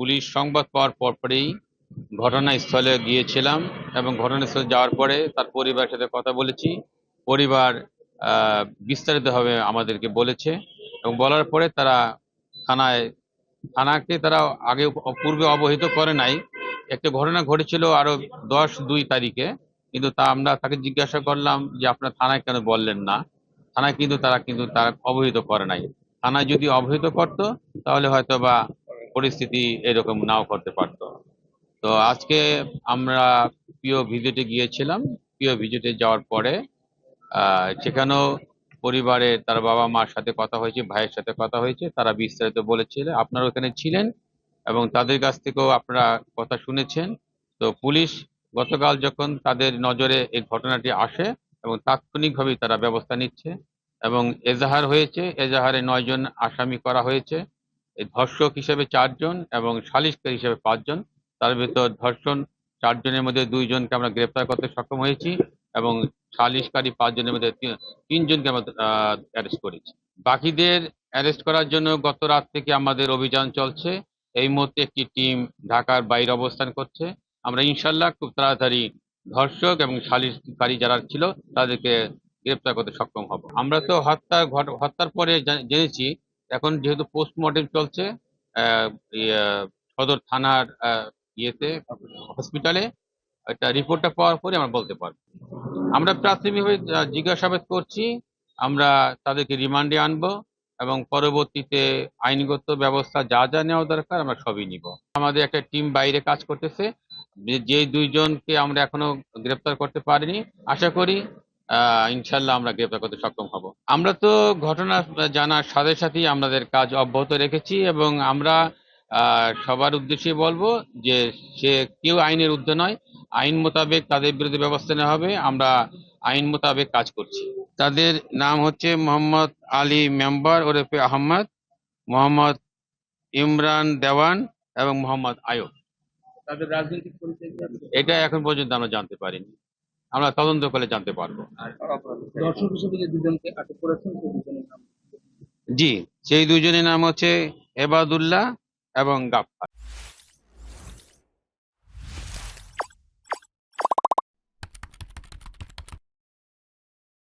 Police সংবাদ পাওয়ার পরপরই ঘটনাস্থলে গিয়েছিলাম এবং ঘটনাস্থলে যাওয়ার পরে তার পরিবারের সাথে কথা বলেছি। পরিবার বিস্তারিতভাবে আমাদেরকে বলেছে এবং বলার পরে তারা থানায় থানাকে তারা আগে পূর্বে অবহিত করে নাই। একটা ঘটনা ঘটেছিল আরো 10/2 তারিখে, কিন্তু তা আমরা তাকে জিজ্ঞাসা করলাম যে আপনার থানায় কেন বললেন না। থানায় তারা অবহিত করে নাই। থানায় যদি অবহিত করতো তাহলে হয়তো বা পরিস্থিতি এরকম নাও করতে পারতো। তো আজকে আমরা প্রিয় ভিজিটে গিয়েছিলাম। প্রিয় ভিজিটে যাওয়ার পরে সেখানেও পরিবারের তার বাবা মার সাথে কথা হয়েছে, ভাইয়ের সাথে কথা হয়েছে, তারা বিস্তারিত বলেছিল। আপনারা ওখানে ছিলেন এবং তাদের কাছ থেকেও আপনারা কথা শুনেছেন। তো পুলিশ গতকাল যখন তাদের নজরে এই ঘটনাটি আসে এবং তাৎক্ষণিকভাবেই তারা ব্যবস্থা নিচ্ছে এবং এজাহার হয়েছে। এজাহারে 9 জন আসামি করা হয়েছে। এই ধর্ষক হিসেবে 4 জন এবং সালিসকারী হিসেবে 5 জন। তার ভিতর ধর্ষণ 4 জনের মধ্যে 2 জনকে আমরা গ্রেপ্তার করতে সক্ষম হয়েছি এবং সালিসকারী 5 জনের মধ্যে 3 জনকে আমরা অ্যারেস্ট করেছি। বাকিদের অ্যারেস্ট করার জন্য গত রাত থেকে আমাদের অভিযান চলছে। এই মুহূর্তে একটি টিম ঢাকার বাইরে অবস্থান করছে। আমরা ইনশাল্লাহ খুব তাড়াতাড়ি ধর্ষক এবং সালিসকারী যারা ছিল তাদেরকে গ্রেপ্তার করতে সক্ষম হব। আমরা তো হত্যার পরে জেনেছি। এখন যেহেতু পোস্টমর্টেম চলছে আহ, ইয়ে, সদর থানার ইয়েতে হসপিটালে, একটা রিপোর্টটা পাওয়ার পরে আমরা বলতে পারবো। আমরা প্রাথমিকভাবে জিজ্ঞাসাবাদ করছি। আমরা তাদেরকে রিমান্ডে আনবো এবং পরবর্তীতে আইনগত ব্যবস্থা যা যা নেওয়া দরকার আমরা সবই নিব। আমাদের একটা টিম বাইরে কাজ করতেছে। যে 2 জনকে আমরা এখনো গ্রেপ্তার করতে পারিনি, আশা করি ইনশাল্লাহ আমরা গ্রেপ্তার করতে সক্ষম হব। আমরা তো ঘটনা জানার সাথে সাথেই আমাদের কাজ অব্যাহত রেখেছি এবং আমরা সবার উদ্দেশ্যে বলবো যে সে কেউ আইনের ঊর্ধ্বে নয়। আইন মোতাবেক তাদের বিরুদ্ধে ব্যবস্থা নেওয়া হবে। আমরা আইন মোতাবেক কাজ করছি। তাদের নাম হচ্ছে মোহাম্মদ আলী মেম্বার ওরফে আহমদ, মোহাম্মদ ইমরান দেওয়ান এবং মোহাম্মদ আয়ব। তাদের রাজনৈতিক পরিচয় কি আছে? এটা এখন পর্যন্ত আমরা জানতে পারিনি। আমরা তদন্ত করে জানতে পারবো। আর দর্শক হিসেবে যে দুজনকে আটক করেছেন সেই দুজনের নাম? জি, সেই 2 জনের নাম হচ্ছে এবাদুল্লাহ এবং গাফফার।